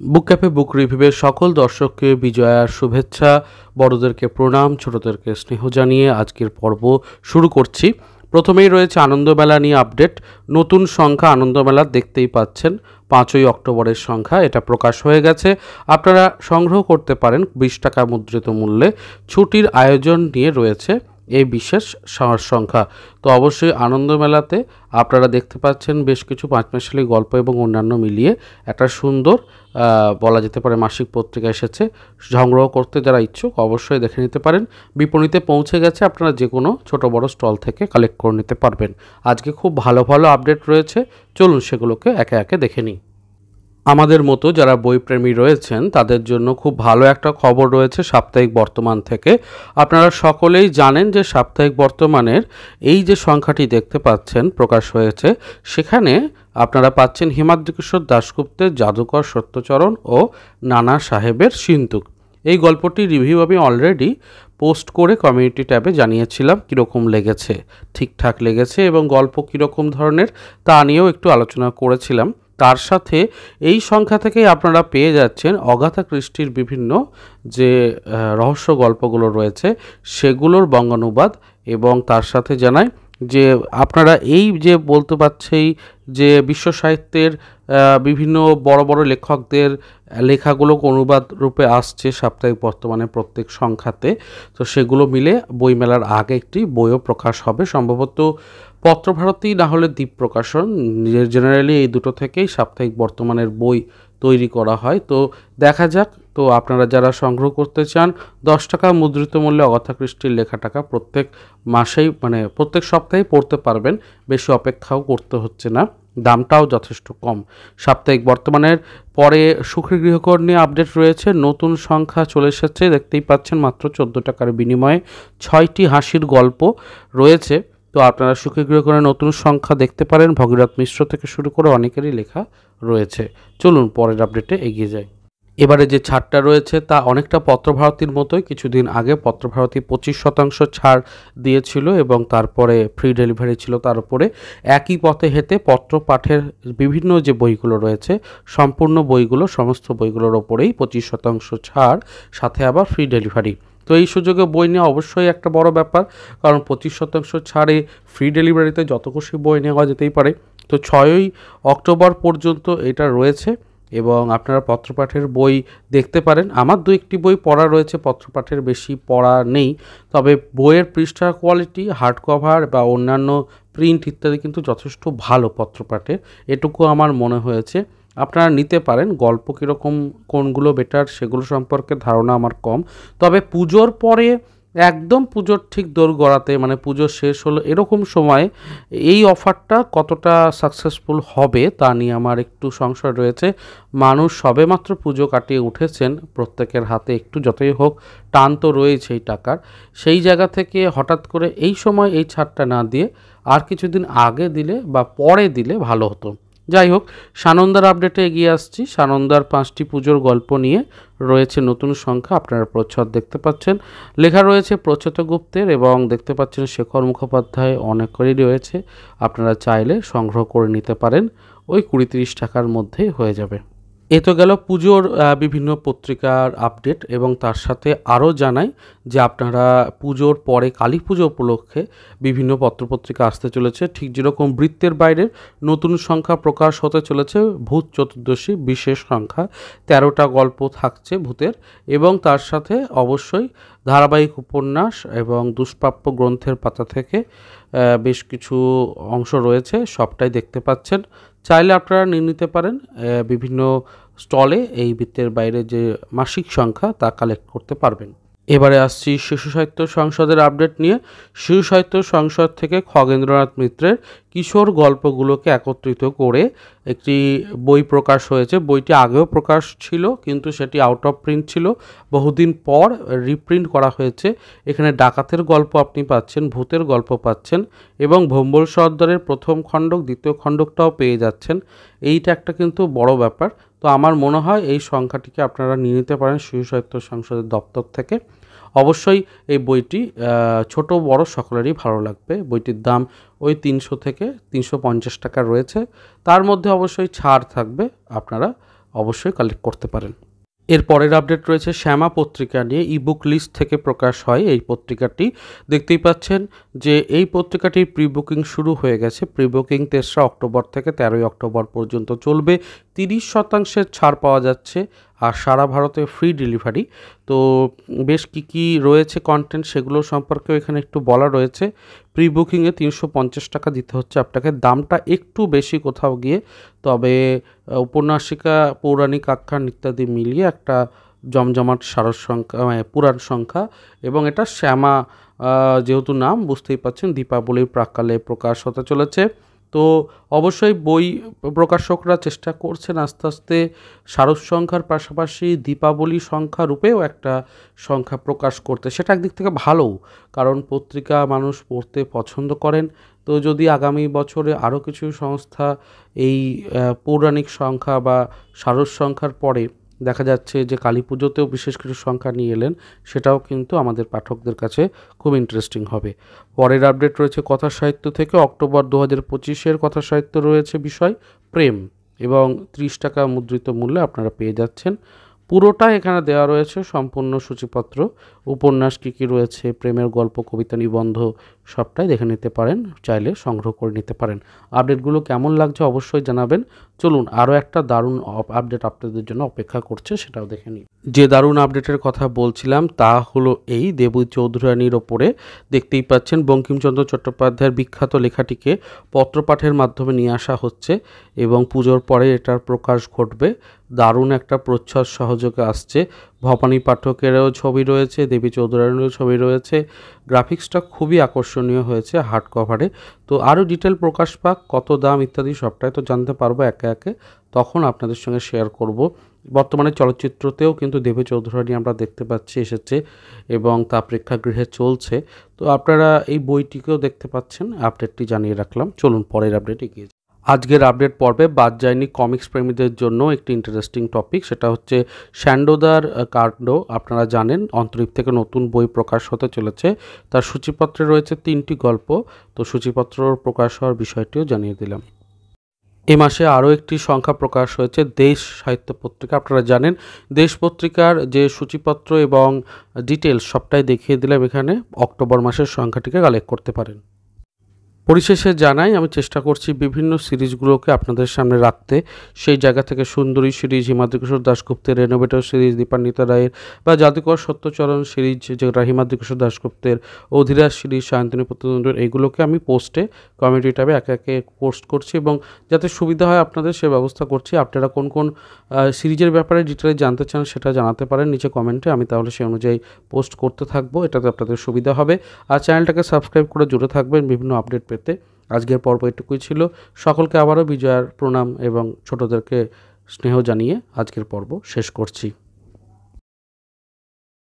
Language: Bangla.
বুক ক্যাফে বুক রিভিউয়ের সকল দর্শককে বিজয়ার শুভেচ্ছা, বড়দেরকে প্রণাম, ছোটদেরকে স্নেহ জানিয়ে আজকের পর্ব শুরু করছি। প্রথমেই রয়েছে আনন্দমেলা নিয়ে আপডেট। নতুন সংখ্যা আনন্দমেলা দেখতেই পাচ্ছেন, 5ই অক্টোবরের সংখ্যা, এটা প্রকাশ হয়ে গেছে। আপনারা সংগ্রহ করতে পারেন 20 টাকা মুদ্রিত মূল্যে। ছুটির আয়োজন নিয়ে রয়েছে এই বিশেষ সংখ্যা। তো অবশ্যই আনন্দমেলাতে আপনারা দেখতে পাচ্ছেন বেশ কিছু পাঁচমাসালি গল্প এবং অন্যান্য মিলিয়ে একটা সুন্দর বলা যেতে পারে মাসিক পত্রিকা এসেছে। সংগ্রহ করতে যারা ইচ্ছুক অবশ্যই দেখে নিতে পারেন। বিপণিতে পৌঁছে গেছে, আপনারা যে কোনো ছোট বড় স্টল থেকে কালেক্ট করে নিতে পারবেন। আজকে খুব ভালো ভালো আপডেট রয়েছে, চলুন সেগুলোকে একে একে দেখে নিই। আমাদের মতো যারা বইপ্রেমী রয়েছেন তাদের জন্য খুব ভালো একটা খবর রয়েছে সাপ্তাহিক বর্তমান থেকে। আপনারা সকলেই জানেন যে সাপ্তাহিক বর্তমানের এই যে সংখ্যাটি দেখতে পাচ্ছেন প্রকাশ হয়েছে, সেখানে আপনারা পাচ্ছেন হিমাদ্রিকেশ্বর দাশগুপ্তের জাদুকর সত্যচরণ ও নানা সাহেবের সিন্দুক। এই গল্পটির রিভিউ আমি অলরেডি পোস্ট করে কমিউনিটি ট্যাবে জানিয়েছিলাম কীরকম লেগেছে। ঠিকঠাক লেগেছে এবং গল্প কীরকম ধরনের তা নিয়েও একটু আলোচনা করেছিলাম। তার সাথে এই সংখ্যা থেকেই আপনারা পেয়ে যাচ্ছেন অগাথা ক্রিস্টির বিভিন্ন যে রহস্য গল্পগুলো রয়েছে সেগুলোর বঙ্গানুবাদ। এবং তার সাথে জানাই যে আপনারা এই যে বলতে পারছেই যে বিশ্ব সাহিত্যের বিভিন্ন বড় বড় লেখকদের লেখাগুলো অনুবাদ রূপে আসছে সাপ্তাহিক বর্তমানে প্রত্যেক সংখ্যাতে। তো সেগুলো মিলে বইমেলার আগে একটি বইও প্রকাশ হবে, সম্ভবত পত্রভারতী না হলে দ্বীপ প্রকাশন। জেনারেলি এই দুটো থেকেই সাপ্তাহিক বর্তমানের বই তৈরি করা হয়। তো দেখা যাক। তো আপনারা যারা সংগ্রহ করতে চান 10 টাকা মুদ্রিত মূল্যে অগাথা ক্রিস্টির লেখাটাকা প্রত্যেক মাসেই প্রত্যেক সপ্তাহে পড়তে পারবেন, বেশি অপেক্ষাও করতে হচ্ছে না, দামটাও যথেষ্ট কম। সাপ্তাহিক বর্তমানের পরে সুখী গৃহকর নিয়ে আপডেট রয়েছে। নতুন সংখ্যা চলে এসেছে, দেখতেই পাচ্ছেন মাত্র 14 টাকার বিনিময়ে 6টি হাসির গল্প রয়েছে। তো আপনারা সুখী গৃহকরের নতুন সংখ্যা দেখতে পারেন। ভগীরথ মিশ্র থেকে শুরু করে অনেকেরই লেখা রয়েছে। চলুন পরের আপডেটে এগিয়ে যাই। এবারে যে ছাড়টা রয়েছে তা অনেকটা পত্রভারতীর মতোই। কিছুদিন আগে পত্রভারতী 25% ছাড় দিয়েছিল এবং তারপরে ফ্রি ডেলিভারি ছিল। তার উপরে একই পথে হেঁটে পত্র পাঠের বিভিন্ন যে বইগুলো রয়েছে সম্পূর্ণ বইগুলো সমস্ত বইগুলোর ওপরেই 25% ছাড়, সাথে আবার ফ্রি ডেলিভারি। তো এই সুযোগে বই নেওয়া অবশ্যই একটা বড় ব্যাপার, কারণ 25% ছাড়ে ফ্রি ডেলিভারিতে যত খুশি বই নেওয়া যেতেই পারে। তো 6ই অক্টোবর পর্যন্ত এটা রয়েছে এবং আপনারা পত্রপাঠের বই দেখতে পারেন। আমার 2-1টি বই পড়া রয়েছে, পত্রপাঠের বেশি পড়া নেই। তবে বইয়ের পৃষ্ঠার কোয়ালিটি, হার্ড কভার বা অন্যান্য প্রিন্ট ইত্যাদি কিন্তু যথেষ্ট ভালো পত্রপাঠের, এটুকু আমার মনে হয়েছে। আপনারা নিতে পারেন। গল্প কীরকম, কোনগুলো বেটার সেগুলো সম্পর্কে ধারণা আমার কম। তবে পুজোর পরে একদম পুজোর ঠিক দোর গড়াতে, পুজো শেষ হলো এরকম সময় এই অফারটা কতটা সাকসেসফুল হবে তা নিয়ে আমার একটু সংশয় রয়েছে। মানুষ সবেমাত্র পুজো কাটিয়ে উঠেছেন, প্রত্যেকের হাতে একটু যতই হোক টান তো রয়েছে এই টাকার। সেই জায়গা থেকে হঠাৎ করে এই সময় এই ছাড়টা না দিয়ে আর কিছুদিন আগে দিলে বা পরে দিলে ভালো হতো। যাই হোক, সানন্দার আপডেটে এগিয়ে আসছি। সানন্দার 5টি পুজোর গল্প নিয়ে রয়েছে নতুন সংখ্যা। আপনারা প্রচ্ছদ দেখতে পাচ্ছেন, লেখা রয়েছে প্রচ্ছদ গুপ্তের এবং দেখতে পাচ্ছেন শেখর মুখোপাধ্যায় অনেকেরই রয়েছে। আপনারা চাইলে সংগ্রহ করে নিতে পারেন, ওই 20-30 টাকার মধ্যেই হয়ে যাবে। এ তো গেল পুজোর বিভিন্ন পত্রিকার আপডেট। এবং তার সাথে আরও জানাই যে আপনারা পুজোর পরে কালী পুজো উপলক্ষে বিভিন্ন পত্রপত্রিকা আসতে চলেছে। ঠিক যেরকম বৃত্তের বাইরের নতুন সংখ্যা প্রকাশ হতে চলেছে, ভূত চতুর্দশী বিশেষ সংখ্যা, 13টা গল্প থাকছে ভূতের। এবং তার সাথে অবশ্যই ধারাবাহিক উপন্যাস এবং দুষ্প্রাপ্য গ্রন্থের পাতা থেকে বেশ কিছু অংশ রয়েছে, সবটাই দেখতে পাচ্ছেন। চাইলে আপনারা নিয়ে নিতে পারেন। বিভিন্ন স্টলে এই বৃত্তের বাইরে যে মাসিক সংখ্যা তা কালেক্ট করতে পারবেন। এবারে আসছি শিশু সাহিত্য সংসদের আপডেট নিয়ে। শিশু সাহিত্য সংসদ থেকে খগেন্দ্রনাথ মিত্রের কিশোর গল্পগুলোকে একত্রিত করে একটি বই প্রকাশ হয়েছে। বইটি আগেও প্রকাশ ছিল কিন্তু সেটি আউট অফ প্রিন্ট ছিল, বহুদিন পর রিপ্রিন্ট করা হয়েছে। এখানে ডাকাতের গল্প আপনি পাচ্ছেন, ভূতের গল্প পাচ্ছেন এবং ভম্বল সর্দারের প্রথম খণ্ডক দ্বিতীয় খণ্ডকটাও পেয়ে যাচ্ছেন। এইটা একটা কিন্তু বড় ব্যাপার। তো আমার মনে হয় এই সংখ্যাটিকে আপনারা নিয়ে নিতে পারেন শিশু সাহিত্য সংসদের দপ্তর থেকে। অবশ্যই এই বইটি ছোট বড় সকলেরই ভালো লাগবে। বইটির দাম ওই 300 থেকে 350 টাকা রয়েছে। তার মধ্যে অবশ্যই ছাড় থাকবে, আপনারা অবশ্যই কালেক্ট করতে পারেন। এর পরের আপডেট রয়েছে শ্যামা পত্রিকা নিয়ে। ইবুক লিস্ট থেকে প্রকাশ হয় এই পত্রিকাটি। দেখতেই পাচ্ছেন যে এই পত্রিকাটির প্রি বুকিং শুরু হয়ে গেছে। প্রি বুকিং 3রা অক্টোবর থেকে 13ই অক্টোবর পর্যন্ত চলবে। 30% ছাড় পাওয়া যাচ্ছে, আর সারা ভারতে ফ্রি ডেলিভারি। তো বেশ কী রয়েছে কন্টেন্ট, সেগুলো সম্পর্কেও এখানে একটু বলা রয়েছে। প্রি বুকিংয়ে 350 টাকা দিতে হচ্ছে আপনাকে, দামটা একটু বেশি কোথাও গিয়ে, তবে উপন্যাসিকা, পৌরাণিক আখ্যান ইত্যাদি মিলিয়ে একটা জমজমাট সারস সংখ্যা, পুরাণ সংখ্যা। এবং এটা শ্যামা যেহেতু নাম, বুঝতেই পাচ্ছেন দীপাবলির প্রাক্কালে প্রকাশ হতে চলেছে। তো অবশ্যই বই প্রকাশকরা চেষ্টা করছেন আস্তে আস্তে সারস সংখ্যার পাশাপাশি দীপাবলি সংখ্যা রূপেও একটা সংখ্যা প্রকাশ করতে। সেটা একদিক থেকে ভালোও, কারণ পত্রিকা মানুষ পড়তে পছন্দ করেন। তো যদি আগামী বছরে আরও কিছু সংস্থা এই পৌরাণিক সংখ্যা বা সারস সংখ্যার পরে দেখা যাচ্ছে যে কালী পুজোতেও বিশেষ কিছু সংখ্যা নিয়ে এলেন, সেটাও কিন্তু আমাদের পাঠকদের কাছে খুব ইন্টারেস্টিং হবে। পরের আপডেট রয়েছে কথা সাহিত্য থেকে। অক্টোবর 2025-এর কথা সাহিত্য রয়েছে বিষয় প্রেম, এবং 30 টাকা মুদ্রিত মূল্যে আপনারা পেয়ে যাচ্ছেন। পুরোটা এখানে দেওয়া রয়েছে, সম্পূর্ণ সূচিপত্র, উপন্যাস কী রয়েছে, প্রেমের গল্প, কবিতা, নিবন্ধ, সবটাই দেখে নিতে পারেন, চাইলে সংগ্রহ করে নিতে পারেন। আপডেটগুলো কেমন লাগছে অবশ্যই জানাবেন। চলুন আরও একটা দারুণ আপডেট আপনাদের জন্য অপেক্ষা করছে, সেটাও দেখে নিই। যে দারুণ আপডেটের কথা বলছিলাম তা হলো এই দেবী চৌধুরানীর ওপরে। দেখতেই পাচ্ছেন বঙ্কিমচন্দ্র চট্টোপাধ্যায়ের বিখ্যাত লেখাটিকে পত্রপাঠের মাধ্যমে নিয়ে আসা হচ্ছে, এবং পুজোর পরে এটার প্রকাশ ঘটবে। দারুণ একটা প্রচ্ছদ সহযোগে আসছে। ভবানী পাঠকেরও ছবি রয়েছে, দেবী চৌধুরানীরও ছবি রয়েছে। গ্রাফিক্সটা খুবই আকর্ষণীয় হয়েছে হার্ড কভারে। তো আরও ডিটেল প্রকাশ পাক, কত দাম ইত্যাদি সবটাই তো জানতে পারবো একে একে, তখন আপনাদের সঙ্গে শেয়ার করব। বর্তমানে চলচ্চিত্রতেও কিন্তু দেবী চৌধুরানী আমরা দেখতে পাচ্ছি এসেছে, এবং তা প্রেক্ষাগৃহে চলছে। তো আপনারা এই বইটিকেও দেখতে পাচ্ছেন, আপডেটটি জানিয়ে রাখলাম। চলুন পরের আপডেট এগিয়ে যাই। আজকের আপডেট পর্বে বাদ যায়নি কমিক্স প্রেমীদের জন্য একটি ইন্টারেস্টিং টপিক, সেটা হচ্ছে স্যান্ডোদার কাণ্ড। আপনারা জানেন অন্তরীপ থেকে নতুন বই প্রকাশ হতে চলেছে, তার সূচিপত্রে রয়েছে 3টি গল্প। তো সূচিপত্র প্রকাশ হওয়ার বিষয়টিও জানিয়ে দিলাম। এ মাসে আরও একটি সংখ্যা প্রকাশ হয়েছে দেশ সাহিত্য পত্রিকা। আপনারা জানেন দেশ পত্রিকার যে সূচিপত্র এবং ডিটেলস সবটাই দেখিয়ে দিলাম এখানে। অক্টোবর মাসের সংখ্যাটিকে কালেক্ট করতে পারেন। পরিশেষে জানাই আমি চেষ্টা করছি বিভিন্ন সিরিজগুলোকে আপনাদের সামনে রাখতে। সেই জায়গা থেকে সুন্দরী সিরিজ, হিমাদ্রিকিশোর দাশগুপ্তের রেনোভেটর সিরিজ, দীপান্বিতা রায়ের, বা জাদুকর সত্যচরণ সিরিজ যেটা হিমাদ্রিকিশোর দাশগুপ্তের, অধিরাজ সিরিজ, সায়ন্তনী পুত্রতন্ত্র, এইগুলোকে আমি পোস্টে কমিউনিটি ট্যাবে একে একে পোস্ট করছি, এবং যাতে সুবিধা হয় আপনাদের সে ব্যবস্থা করছি। আপনারা কোন কোন সিরিজের ব্যাপারে ডিটেলে জানতে চান সেটা জানাতে পারেন নিচে কমেন্টে, আমি তাহলে সেই অনুযায়ী পোস্ট করতে থাকবো, এটাতে আপনাদের সুবিধা হবে। আর চ্যানেলটাকে সাবস্ক্রাইব করে জুড়ে থাকবেন বিভিন্ন আপডেট পেতে। আজকের পর্ব এটুকুই ছিল। সকলকে আবারও বিজয়ার প্রণাম এবং ছোটদেরকে স্নেহ জানিয়ে আজকের পর্ব শেষ করছি।